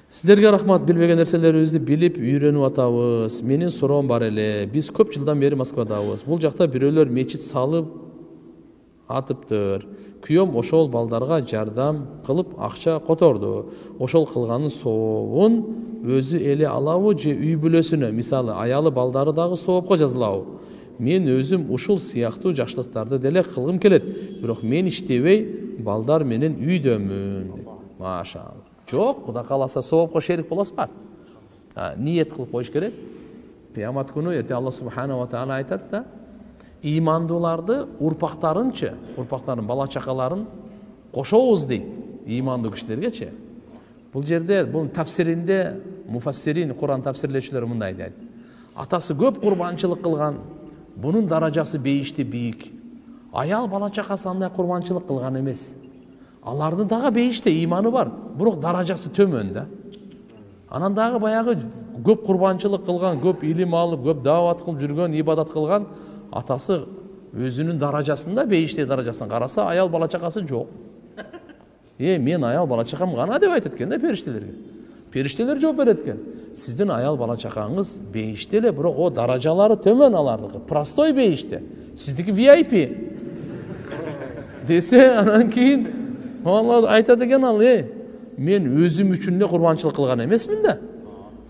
Сіздерге рахмат, билбеген нерселерибизди билип үйрөнүп атабыз. Менин суроом бар эле. Биз көп жылдан бери Москвадабыз. Бул жакта бирөөлөр мечит салып атыптыр. Күйөөм ошол балдарга жардам кылып акча которду. Ошол кылганын сообун өзү эле алабы же үй бүлөсүнө, мисалы аялы балдары дагы соопко жазылабы? Мен өзүм ушул сыяктуу жакшылыктарды деле кылгым келет. Бирок мен иштебей, балдар менен үйдөмүн. Машалла. Жок, Кудай кааласа соопко шерик болосузбу? Ниет кылып коюш керек. Кыямат күнү эрте Алла субханала ва таала айтат да, имандууларды урпактарынчы, урпактарын, бала чакаларын кошобуз дейт, имандуу кишилергечи. Бул жерде, бул тафсиринде муфассирин, Куран тафсирлөөчүлөр мындай дейт. Атасы көп курбанчылык кылган, бунун даражасы бейиште бийик. Аял бала чакасы андай курбанчылык кылган эмес. Алардын дагы бейиште иманы бар, бирок даражасы төмөн да. Анан дагы баягы көп курбанчылык кылган, көп илим алып, көп даават кылып жүргөн, ибадат кылган атасы өзүнүн даражасында, бейиште даражасынан караса, аял бала чакасы жок. Мен аял бала чакам гана деп айтат экен да периштелерге. Периштелер жооп берет экен. Сиздин аял бала чакаңыз бейиште эле, бирок о даражалары төмөн алардыкы. Простой бейиште. Сиздики VIP. Десе, анан кийин Алла айтат экен ал, мен өзүм үчүн эле курбанчылык кылган эмесмин да.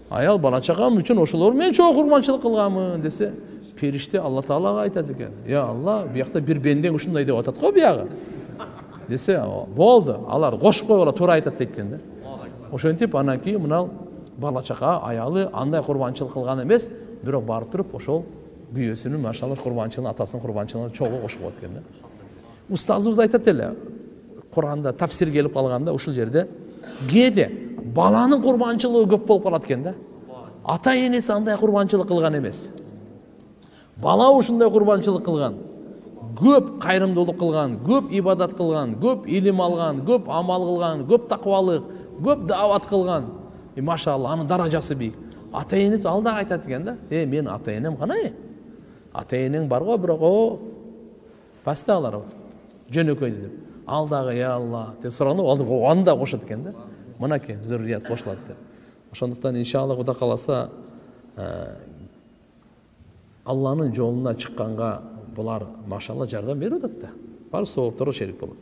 Аял бала чакам үчүн ошолор мен чоң курбанчылык кылганмын десе, периште Алла Таалага айтат экен. Алла, биякта бир бендең ушундай деп атат го биягы. Десе, болду, алар кошуп койгула, туура айтат дейт экен да. Ошентип анан кийин мынау бала чака, аялы андай курбанчылык кылган эмес, бирок барып туруп ошол бүйөөсүнүн машалла курбанчылыгын, атасынын курбанчылыгын чогуу кошуп коет экен да. Устазыбыз айтат эле, Куранда тафсир келип калганда ушул жерде кээде баланын курбанчылыгы көп болуп калат экен да. Ата энеси андай курбанчылык кылган эмес. Бала ушундай курбанчылык кылган, көп кайрымдуулук кылган, көп ибадат кылган, көп илим алган, көп амал кылган, көп таквалык, көп даават кылган. Машалла, анын даражасы бийик. Ата энеси ал дагы айтат экен да. Мен ата энем кана ата энең бар го, бирок басталар жөнөкөйдү деп. Ал дагы Алла деп сураганда, аны да кошот экен да. Мынакей зуррият кошулат деп. Ошондуктан иншалла Кудай кааласа Алланын жолуна чыкканга булар машалла жардам берип атат да. Бар соопторго шерик болот.